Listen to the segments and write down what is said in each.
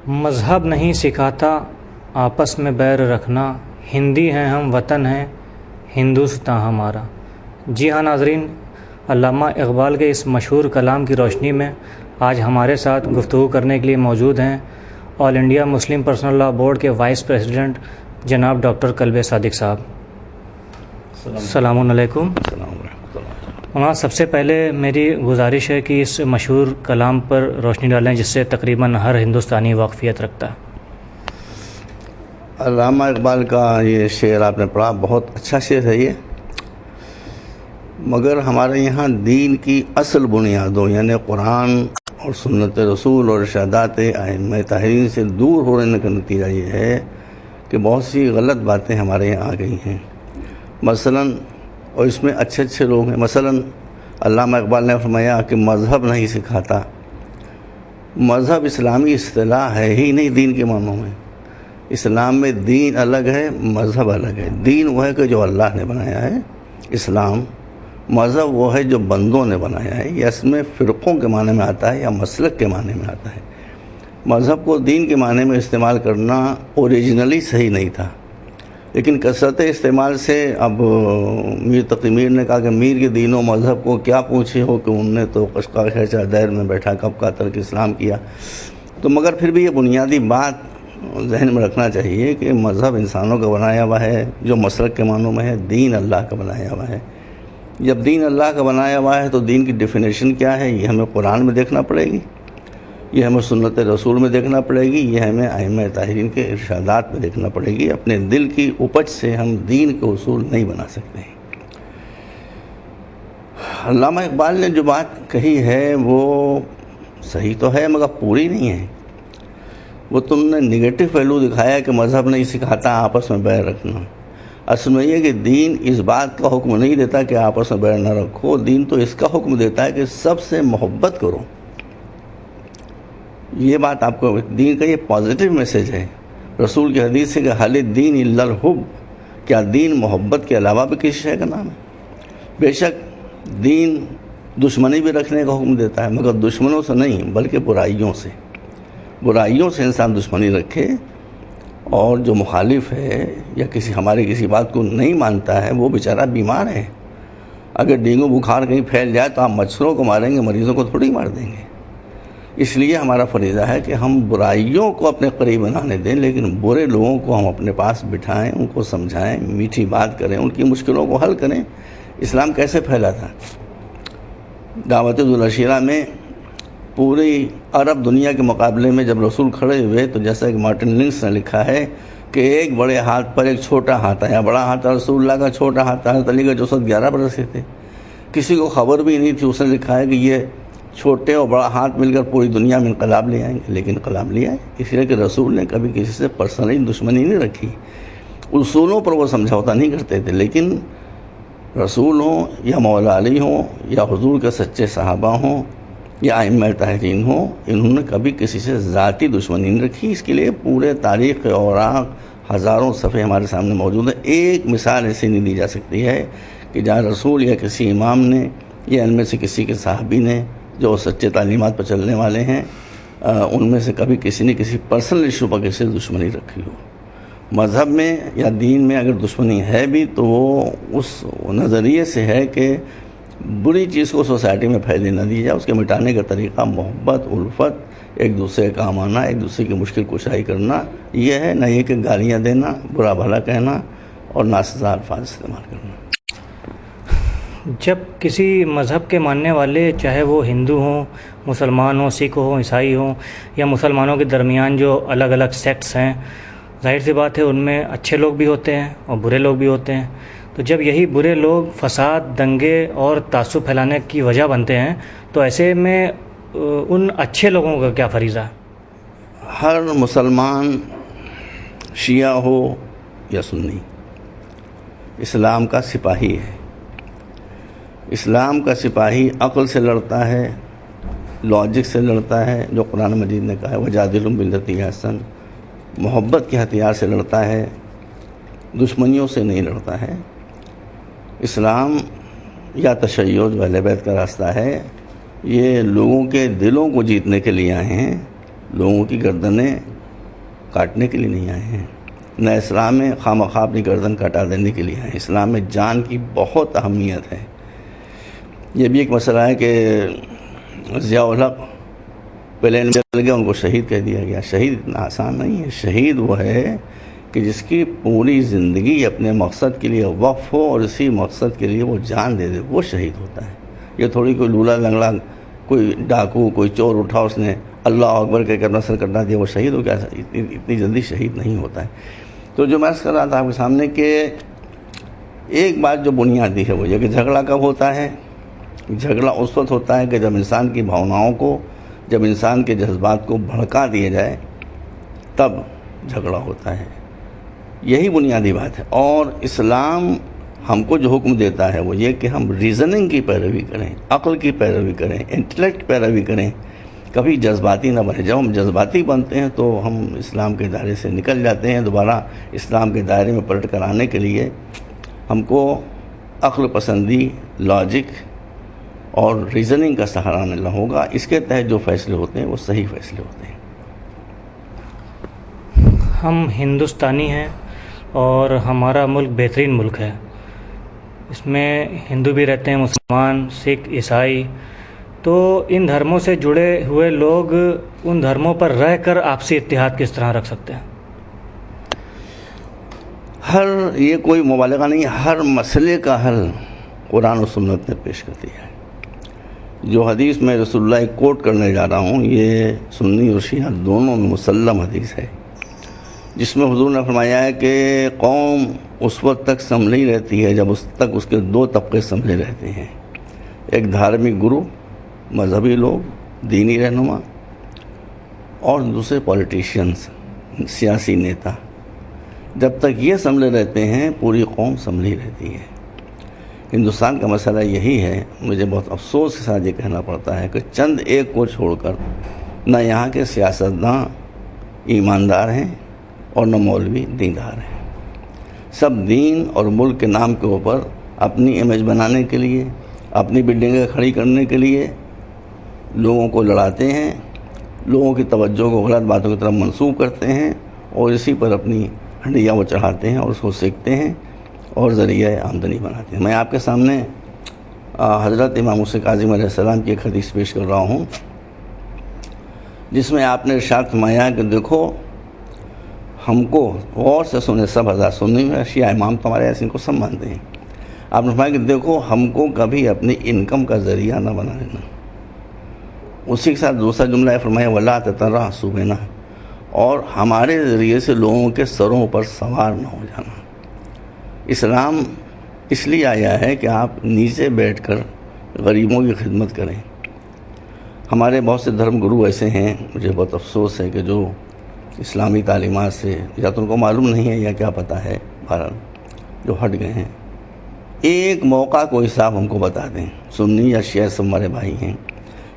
مذہب نہیں سکھاتا آپس میں بیر رکھنا، ہندی ہیں ہم وطن ہیں ہندوستاں ہمارا۔ جی ہاں ناظرین، علامہ اقبال کے اس مشہور کلام کی روشنی میں آج ہمارے ساتھ گفتگو کرنے کے لیے موجود ہیں All India Muslim Personal Law Board کے وائس پریزیڈنٹ جناب ڈاکٹر کلب صادق صاحب۔ السلام علیکم۔ وہاں سب سے پہلے میری گزارش ہے کہ اس مشہور کلام پر روشنی ڈالیں جس سے تقریباً ہر ہندوستانی واقفیت رکھتا ہے۔ علامہ اقبال کا یہ شعر آپ نے پڑھا، بہت اچھا شعر ہے یہ، مگر ہمارے یہاں دین کی اصل بنیادوں یعنی قرآن اور سنت رسول اور ارشادات ائمہ طاہرین سے دور ہونے کا نتیجہ یہ ہے کہ بہت سی غلط باتیں ہمارے یہاں آ گئی ہیں۔ مثلاً اور اس میں اچھے لوگ ہیں، مثلاً علامہ اقبال نے فرمایا کہ مذہب نہیں سکھاتا۔ مذہب اسلامی اصطلاح ہے ہی نہیں دین کے معنوں میں۔ اسلام میں دین الگ ہے، مذہب الگ ہے۔ دین وہ ہے کہ جو اللہ نے بنایا ہے، اسلام۔ مذہب وہ ہے جو بندوں نے بنایا ہے، یا اس میں فرقوں کے معنی میں آتا ہے یا مسلک کے معنی میں آتا ہے۔ مذہب کو دین کے معنی میں استعمال کرنا اوریجنلی صحیح نہیں تھا، لیکن کثرت استعمال سے اب میر تقی میر نے کہا کہ میر کے دین و مذہب کو کیا پوچھے ہو کہ انہوں نے تو قشقا خیچہ دیر میں بیٹھا کب کا ترک اسلام کیا۔ تو مگر پھر بھی یہ بنیادی بات ذہن میں رکھنا چاہیے کہ مذہب انسانوں کا بنایا ہوا ہے جو مسلک کے معنوں میں ہے، دین اللہ کا بنایا ہوا ہے۔ جب دین اللہ کا بنایا ہوا ہے تو دین کی ڈیفینیشن کیا ہے، یہ ہمیں قرآن میں دیکھنا پڑے گی، یہ ہمیں سنت رسول میں دیکھنا پڑے گی، یہ ہمیں ائمہ طاہرین کے ارشادات میں دیکھنا پڑے گی۔ اپنے دل کی اپج سے ہم دین کے اصول نہیں بنا سکتے ہیں۔ علامہ اقبال نے جو بات کہی ہے وہ صحیح تو ہے مگر پوری نہیں ہے۔ وہ تم نے نگیٹو پہلو دکھایا کہ مذہب نہیں سکھاتا آپس میں بیر رکھنا۔ اصل میں یہ کہ دین اس بات کا حکم نہیں دیتا کہ آپس میں بیر نہ رکھو، دین تو اس کا حکم دیتا ہے کہ سب سے محبت کرو۔ یہ بات آپ کو دین کا یہ پازیٹیو میسیج ہے۔ رسول کی حدیث ہے کہ حل الدین الا الحب، کیا دین محبت کے علاوہ بھی کسی شے کا نام ہے؟ بے شک دین دشمنی بھی رکھنے کا حکم دیتا ہے، مگر دشمنوں سے نہیں بلکہ برائیوں سے۔ برائیوں سے انسان دشمنی رکھے، اور جو مخالف ہے یا ہماری کسی بات کو نہیں مانتا ہے وہ بیچارہ بیمار ہے۔ اگر ڈینگو بخار کہیں پھیل جائے تو آپ مچھروں کو ماریں گے، مریضوں کو تھوڑی مار دیں گے۔ اس لیے ہمارا فریضہ ہے کہ ہم برائیوں کو اپنے قریب بنانے دیں، لیکن برے لوگوں کو ہم اپنے پاس بٹھائیں، ان کو سمجھائیں، میٹھی بات کریں، ان کی مشکلوں کو حل کریں۔ اسلام کیسے پھیلا تھا؟ دعوت ذوالعشیرہ میں پوری عرب دنیا کے مقابلے میں جب رسول کھڑے ہوئے تو جیسا کہ مارٹن لنکس نے لکھا ہے کہ ایک بڑے ہاتھ پر ایک چھوٹا ہاتھ آیا۔ بڑا ہاتھ رسول اللہ کا، چھوٹا ہاتھ حضرت علی کا جو 11 برس کے تھے۔ کسی کو خبر بھی نہیں تھی، اس نے لکھا ہے کہ یہ چھوٹے اور بڑا ہاتھ مل کر پوری دنیا میں انقلاب لے آئیں گے، لیکن انقلاب لے آئے، اس لیے کہ رسول نے کبھی کسی سے پرسنلی دشمنی نہیں رکھی، اصولوں پر وہ سمجھوتا نہیں کرتے تھے۔ لیکن رسول ہوں یا مولا علی ہوں یا حضور کے سچے صحابہ ہوں یا ائمہ طاہرین ہوں، انہوں نے کبھی کسی سے ذاتی دشمنی نہیں رکھی۔ اس کے لیے پورے تاریخ اوراق ہزاروں صفحے ہمارے سامنے موجود ہیں۔ ایک مثال ایسی نہیں دی جا سکتی ہے کہ جہاں رسول یا کسی امام نے یا ان میں سے کسی کے صحابی نے جو سچے تعلیمات پر چلنے والے ہیں ان میں سے کبھی کسی نے کسی پرسنل ایشو پر کسی سے دشمنی رکھی ہو۔ مذہب میں یا دین میں اگر دشمنی ہے بھی تو وہ اس نظریے سے ہے کہ بری چیز کو سوسائٹی میں پھیلنے نہ دی جائے، اس کے مٹانے کا طریقہ محبت، الفت، ایک دوسرے کا کام آنا، ایک دوسرے کی مشکل کشائی کرنا، یہ ہے، نہ یہ کہ گالیاں دینا، برا بھلا کہنا اور ناسزا الفاظ استعمال کرنا۔ جب کسی مذہب کے ماننے والے، چاہے وہ ہندو ہوں، مسلمان ہوں، سکھ ہوں، عیسائی ہوں، یا مسلمانوں کے درمیان جو الگ الگ سیکٹس ہیں، ظاہر سی بات ہے ان میں اچھے لوگ بھی ہوتے ہیں اور برے لوگ بھی ہوتے ہیں۔ تو جب یہی برے لوگ فساد، دنگے اور تعصب پھیلانے کی وجہ بنتے ہیں تو ایسے میں ان اچھے لوگوں کا کیا فریضہ ہے؟ ہر مسلمان شیعہ ہو یا سنی اسلام کا سپاہی ہے۔ اسلام کا سپاہی عقل سے لڑتا ہے، لاجک سے لڑتا ہے، جو قرآن مجید نے کہا ہے وَجَادِلْهُمْ بِالَّتِي هِيَ احسن، محبت کے ہتھیار سے لڑتا ہے، دشمنیوں سے نہیں لڑتا ہے۔ اسلام یا تشیع جو اہل بیت کا راستہ ہے، یہ لوگوں کے دلوں کو جیتنے کے لیے آئے ہیں، لوگوں کی گردنیں کاٹنے کے لیے نہیں آئے ہیں، نہ اسلام میں خواہ اپنی گردن کٹا دینے کے لیے آئے ہیں۔ اسلام میں جان کی بہت اہمیت ہے۔ یہ بھی ایک مسئلہ ہے کہ ضیاء الحق پلین میں چل گیا، ان کو شہید کہہ دیا گیا۔ شہید اتنا آسان نہیں ہے۔ شہید وہ ہے کہ جس کی پوری زندگی اپنے مقصد کے لیے وقف ہو اور اسی مقصد کے لیے وہ جان دے دے، وہ شہید ہوتا ہے۔ یہ تھوڑی کوئی لولا لنگڑا کوئی ڈاکو کوئی چور اٹھا، اس نے اللہ اکبر کہہ کر اپنا سر کٹا دیا، وہ شہید ہو گیا؟ اتنی جلدی شہید نہیں ہوتا ہے۔ تو جو میں عرض کر رہا تھا آپ کے سامنے کہ ایک بات جو بنیادی ہے وہ یہ کہ جھگڑا کب ہوتا ہے؟ جھگڑا اس وقت ہوتا ہے کہ جب انسان کی بھاوناؤں کو، جب انسان کے جذبات کو بھڑکا دیا جائے، تب جھگڑا ہوتا ہے۔ یہی بنیادی بات ہے۔ اور اسلام ہم کو جو حکم دیتا ہے وہ یہ کہ ہم ریزننگ کی پیروی کریں، عقل کی پیروی کریں، انٹلیکٹ کی پیروی کریں، کبھی جذباتی نہ بنے۔ جب ہم جذباتی بنتے ہیں تو ہم اسلام کے دائرے سے نکل جاتے ہیں۔ دوبارہ اسلام کے دائرے میں پلٹ کر آنے کے لیے ہم کو عقل پسندی، لاجک اور ریزننگ کا سہارا لینا ہوگا۔ اس کے تحت جو فیصلے ہوتے ہیں وہ صحیح فیصلے ہوتے ہیں۔ ہم ہندوستانی ہیں اور ہمارا ملک بہترین ملک ہے۔ اس میں ہندو بھی رہتے ہیں، مسلمان، سکھ، عیسائی۔ تو ان دھرموں سے جڑے ہوئے لوگ ان دھرموں پر رہ کر آپسی اتحاد کس طرح رکھ سکتے ہیں؟ یہ کوئی مبالغہ نہیں، ہر مسئلے کا حل قرآن و سنت نے پیش کر دیا ہے۔ جو حدیث میں رسول اللہ کوٹ کرنے جا رہا ہوں یہ سنی اور شیعہ دونوں میں مسلم حدیث ہے، جس میں حضور نے فرمایا ہے کہ قوم اس وقت تک سنبھلی رہتی ہے جب اس تک اس کے دو طبقے سنبھلے رہتے ہیں، ایک دھارمک گرو، مذہبی لوگ، دینی رہنما، اور دوسرے پولیٹیشینز، سیاسی نیتا۔ جب تک یہ سنبھلے رہتے ہیں پوری قوم سنبھلی رہتی ہے۔ ہندوستان کا مسئلہ یہی ہے، مجھے بہت افسوس کے ساتھ یہ کہنا پڑتا ہے کہ چند ایک کو چھوڑ کر نہ یہاں کے سیاستداں ایماندار ہیں اور نہ مولوی دیندار ہیں۔ سب دین اور ملک کے نام کے اوپر اپنی امیج بنانے کے لیے، اپنی بلڈنگیں کھڑی کرنے کے لیے لوگوں کو لڑاتے ہیں، لوگوں کی توجہ کو غلط باتوں کی طرف منسوب کرتے ہیں اور اسی پر اپنی ہنڈیاں وہ چڑھاتے ہیں اور اس کو سیکتے ہیں اور ذریعہ آمدنی بناتے ہیں۔ میں آپ کے سامنے حضرت امام موسیٰ کاظم علیہ السلام کی ایک حدیث پیش کر رہا ہوں، جس میں آپ نے ارشاد فرمایا کہ دیکھو ہم کو غور سے سنے، سب حضرات سنی میں شیعہ امام تو ہمارے ایسے ان کو سب مانتے ہیں۔ آپ نے فرمایا کہ دیکھو ہم کو کبھی اپنی انکم کا ذریعہ نہ بنا لینا۔ اسی کے ساتھ دوسرا جملہ ہے، فرمایا وَلَا تَتَرَأْسُوا بِنَا، اور ہمارے ذریعے سے لوگوں کے سروں پر سوار نہ ہو جانا۔ اسلام اس لیے آیا ہے کہ آپ نیچے بیٹھ کر غریبوں کی خدمت کریں۔ ہمارے بہت سے دھرم گرو ایسے ہیں، مجھے بہت افسوس ہے کہ جو اسلامی تعلیمات سے یا تو ان کو معلوم نہیں ہے یا کیا پتہ ہے، بہرحال جو ہٹ گئے ہیں۔ ایک موقع کوئی صاحب ہم کو بتا دیں، سنی یا شیعہ سب ہمارے بھائی ہیں،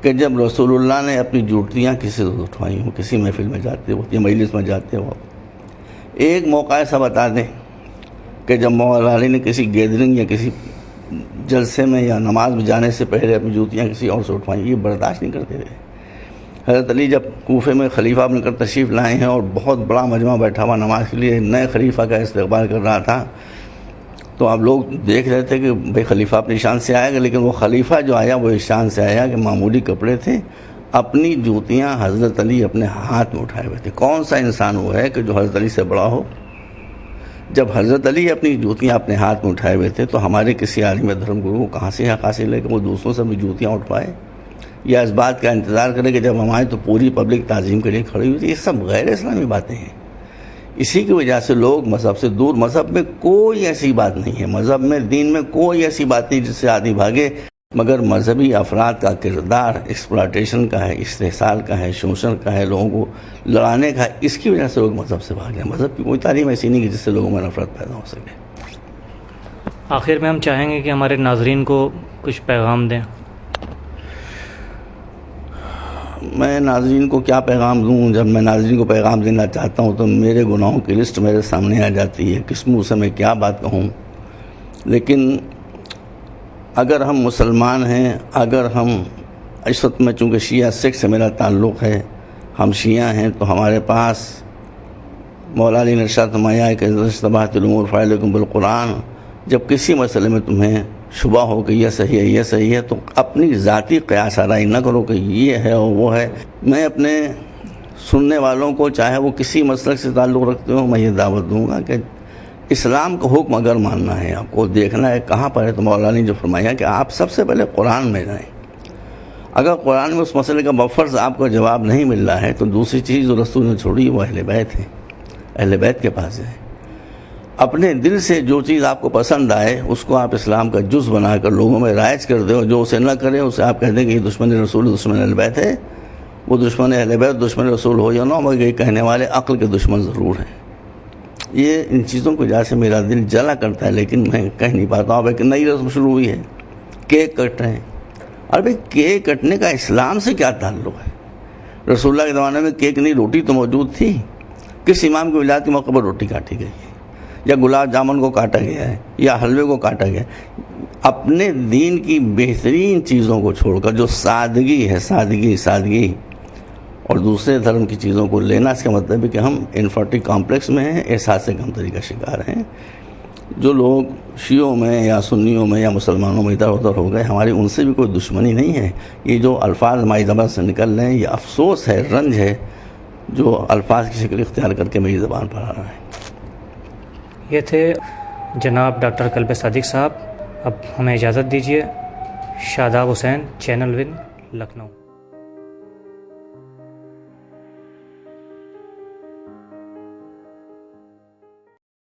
کہ جب رسول اللہ نے اپنی جوتیاں کسی سے اٹھوائی ہوں، کسی محفل میں جاتے ہو یا مجلس میں جاتے ہو، ایک موقع ایسا بتا دیں کہ جب مولا علی نے کسی گیدرنگ یا کسی جلسے میں یا نماز میں جانے سے پہلے اپنی جوتیاں کسی اور سے اٹھوائیں، یہ برداشت نہیں کرتے تھے۔ حضرت علی جب کوفے میں خلیفہ بن کر تشریف لائے ہیں اور بہت بڑا مجمع بیٹھا ہوا نماز کے لیے نئے خلیفہ کا استقبال کر رہا تھا، تو آپ لوگ دیکھ رہے تھے کہ بھئی خلیفہ اپنی شان سے آئے گا، لیکن وہ خلیفہ جو آیا وہ اس شان سے آیا کہ معمولی کپڑے تھے، اپنی جوتیاں حضرت علی اپنے ہاتھ میں اٹھائے ہوئے تھے۔ کون سا انسان وہ ہے کہ جو حضرت علی سے بڑا ہو؟ جب حضرت علی اپنی جوتیاں اپنے ہاتھ میں اٹھائے ہوئے تھے تو ہمارے کسی عالم دھرم گرو کو کہاں سے حق حاصل ہے کہ وہ دوسروں سے بھی جوتیاں اٹھوائے یا اس بات کا انتظار کرے کہ جب ہم آئیں تو پوری پبلک تعظیم کے لیے کھڑی ہوئی تھی؟ یہ سب غیر اسلامی باتیں ہیں۔ اسی کی وجہ سے لوگ مذہب سے دور، مذہب میں کوئی ایسی بات نہیں ہے، مذہب میں دین میں کوئی ایسی بات نہیں جس سے آدمی بھاگے، مگر مذہبی افراد کا کردار ایکسپلائٹیشن کا ہے، استحصال کا ہے، شوشن کا ہے، لوگوں کو لڑانے کا ہے۔ اس کی وجہ سے لوگ مذہب سے بھاگ رہے ہیں۔ مذہب کی کوئی تعلیم ایسی نہیں کہ جس سے لوگوں میں نفرت پیدا ہو سکے۔ آخر میں ہم چاہیں گے کہ ہمارے ناظرین کو کچھ پیغام دیں۔ میں ناظرین کو کیا پیغام دوں؟ جب میں ناظرین کو پیغام دینا چاہتا ہوں تو میرے گناہوں کی لسٹ میرے سامنے آ جاتی ہے، کس منہ سے میں کیا بات کہوں۔ لیکن اگر ہم مسلمان ہیں، اگر ہم اس وقت میں چونکہ شیعہ سکھ سے میرا تعلق ہے، ہم شیعہ ہیں، تو ہمارے پاس مولا علی نے ارشاد فرمایا کہ اشتبہت الامور فعلیکم بالقرآن، جب کسی مسئلے میں تمہیں شبہ ہو کہ یہ صحیح ہے یہ صحیح ہے تو اپنی ذاتی قیاس آرائی نہ کرو کہ یہ ہے اور وہ ہے۔ میں اپنے سننے والوں کو چاہے وہ کسی مسلک سے تعلق رکھتے ہوں، میں یہ دعوت دوں گا کہ اسلام کا حکم اگر ماننا ہے، آپ کو دیکھنا ہے کہاں پر ہے، تو مولا نے جو فرمایا کہ آپ سب سے پہلے قرآن میں جائیں۔ اگر قرآن میں اس مسئلے کا بفرض آپ کو جواب نہیں مل رہا ہے تو دوسری چیز جو رسول نے چھوڑی وہ اہل بیت ہے، اہل بیت کے پاس ہے۔ اپنے دل سے جو چیز آپ کو پسند آئے اس کو آپ اسلام کا جز بنا کر لوگوں میں رائج کر دیں، اور جو اسے نہ کرے اسے آپ کہہ دیں کہ یہ دشمن رسول دشمن اہل بیت ہے۔ وہ دشمن اہل بیت دشمن رسول ہو یا نہ، مگر یہ کہنے والے عقل کے دشمن ضرور ہیں۔ یہ ان چیزوں کو جیسے میرا دل جلا کرتا ہے، لیکن میں کہہ نہیں پاتا ہوں۔ ایک نئی رسم شروع ہوئی ہے، کیک کٹ رہے ہیں۔ اور بھائی کیک کٹنے کا اسلام سے کیا تعلق ہے؟ رسول اللہ کے زمانے میں کیک نہیں، روٹی تو موجود تھی۔ کس امام کی ولادت کے موقع پر روٹی کاٹی گئی ہے، یا گلاب جامن کو کاٹا گیا ہے، یا حلوے کو کاٹا گیا ہے؟ اپنے دین کی بہترین چیزوں کو چھوڑ کر جو سادگی ہے، سادگی اور دوسرے دھرم کی چیزوں کو لینا، اس کا مطلب ہے کہ ہم انفرٹی کمپلیکس میں ہیں، احساس کمتری کا شکار ہیں۔ جو لوگ شیعوں میں یا سنیوں میں یا مسلمانوں میں ادھر ادھر ہو گئے، ہماری ان سے بھی کوئی دشمنی نہیں ہے۔ یہ جو الفاظ ہماری زبان سے نکل رہے ہیں یہ افسوس ہے، رنج ہے، جو الفاظ کی شکل اختیار کر کے میری زبان پر آ رہا ہے۔ یہ تھے جناب ڈاکٹر قلب صادق صاحب۔ اب ہمیں اجازت دیجیے۔ شاداب حسین، چینل ون، لکھنؤ۔